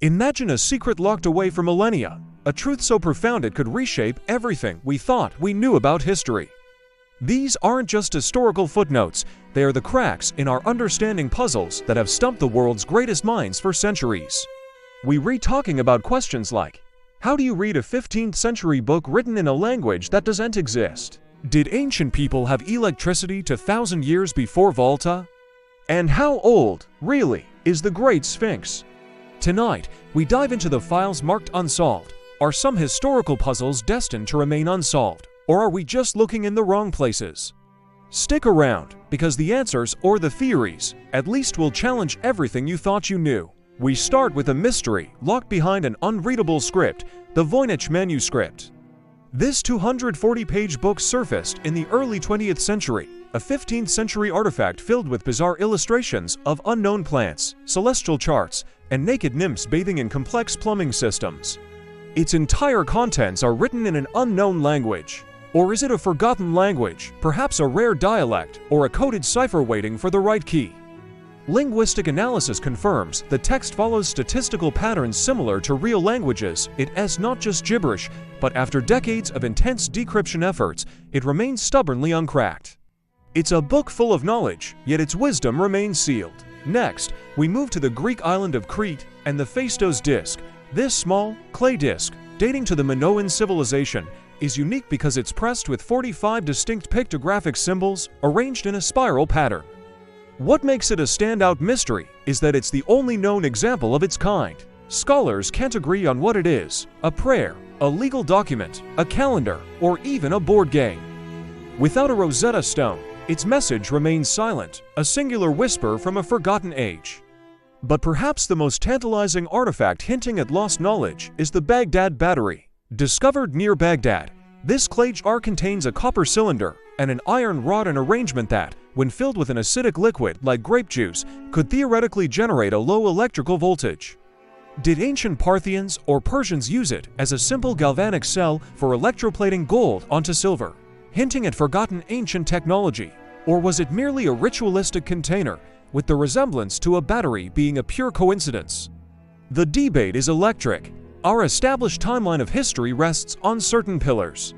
Imagine a secret locked away for millennia, a truth so profound it could reshape everything we thought we knew about history. These aren't just historical footnotes, they are the cracks in our understanding puzzles that have stumped the world's greatest minds for centuries. We read talking about questions like, how do you read a 15th century book written in a language that doesn't exist? Did ancient people have electricity 2,000 years before Volta? And how old, really, is the Great Sphinx? Tonight, we dive into the files marked unsolved. Are some historical puzzles destined to remain unsolved, or are we just looking in the wrong places? Stick around, because the answers, or the theories, at least will challenge everything you thought you knew. We start with a mystery locked behind an unreadable script, the Voynich manuscript. This 240-page book surfaced in the early 20th century, a 15th century artifact filled with bizarre illustrations of unknown plants, celestial charts, and naked nymphs bathing in complex plumbing systems. Its entire contents are written in an unknown language. Or is it a forgotten language, perhaps a rare dialect, or a coded cipher waiting for the right key? Linguistic analysis confirms the text follows statistical patterns similar to real languages. It's not just gibberish, but after decades of intense decryption efforts, it remains stubbornly uncracked. It's a book full of knowledge, yet its wisdom remains sealed. Next, we move to the Greek island of Crete and the Phaistos disc. This small, clay disc, dating to the Minoan civilization, is unique because it's pressed with 45 distinct pictographic symbols arranged in a spiral pattern. What makes it a standout mystery is that it's the only known example of its kind. Scholars can't agree on what it is: a prayer, a legal document, a calendar, or even a board game. Without a Rosetta Stone, its message remains silent, a singular whisper from a forgotten age. But perhaps the most tantalizing artifact hinting at lost knowledge is the Baghdad Battery. Discovered near Baghdad, this clay jar contains a copper cylinder and an iron rod, an arrangement that, when filled with an acidic liquid like grape juice, could theoretically generate a low electrical voltage. Did ancient Parthians or Persians use it as a simple galvanic cell for electroplating gold onto silver, hinting at forgotten ancient technology? Or was it merely a ritualistic container, with the resemblance to a battery being a pure coincidence? The debate is electric. Our established timeline of history rests on certain pillars.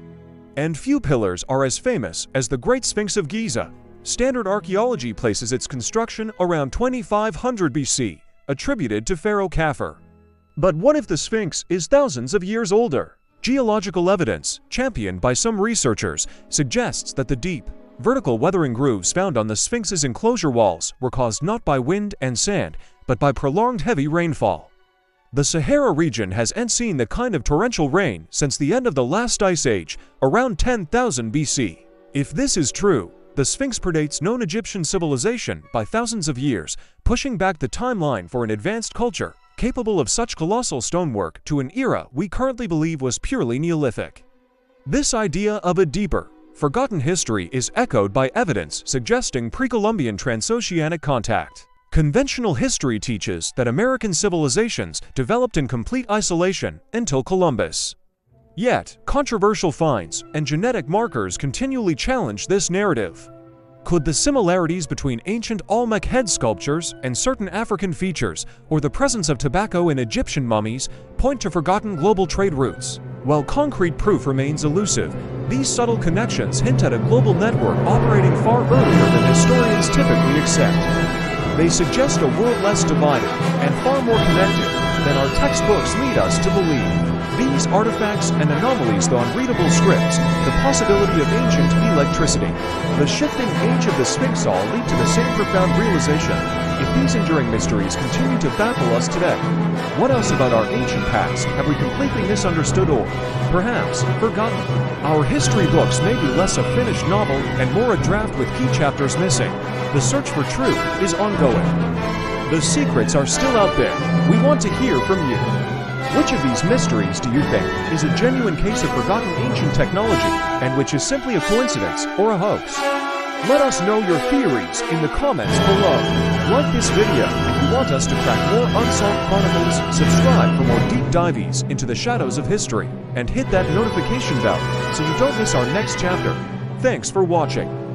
And few pillars are as famous as the Great Sphinx of Giza. Standard archaeology places its construction around 2500 BC, attributed to Pharaoh Khafre. But what if the Sphinx is thousands of years older? Geological evidence, championed by some researchers, suggests that the deep, vertical weathering grooves found on the Sphinx's enclosure walls were caused not by wind and sand, but by prolonged heavy rainfall. The Sahara region hasn't seen the kind of torrential rain since the end of the last ice age, around 10,000 BC. If this is true, the Sphinx predates known Egyptian civilization by thousands of years, pushing back the timeline for an advanced culture capable of such colossal stonework to an era we currently believe was purely Neolithic. This idea of a deeper, forgotten history is echoed by evidence suggesting pre-Columbian transoceanic contact. Conventional history teaches that American civilizations developed in complete isolation until Columbus. Yet, controversial finds and genetic markers continually challenge this narrative. Could the similarities between ancient Olmec head sculptures and certain African features, or the presence of tobacco in Egyptian mummies, point to forgotten global trade routes? While concrete proof remains elusive, these subtle connections hint at a global network operating far earlier than historians typically accept. They suggest a world less divided and far more connected than our textbooks lead us to believe. These artifacts and anomalies, the unreadable scripts, the possibility of ancient electricity, the shifting age of the Sphinx all lead to the same profound realization: if these enduring mysteries continue to baffle us today, what else about our ancient past have we completely misunderstood or, perhaps, forgotten? Our history books may be less a finished novel and more a draft with key chapters missing. The search for truth is ongoing. The secrets are still out there. We want to hear from you. Which of these mysteries do you think is a genuine case of forgotten ancient technology, and which is simply a coincidence or a hoax? Let us know your theories in the comments below. Like this video if you want us to crack more Unsolved Chronicles, subscribe for more deep dives into the shadows of history, and hit that notification bell so you don't miss our next chapter. Thanks for watching.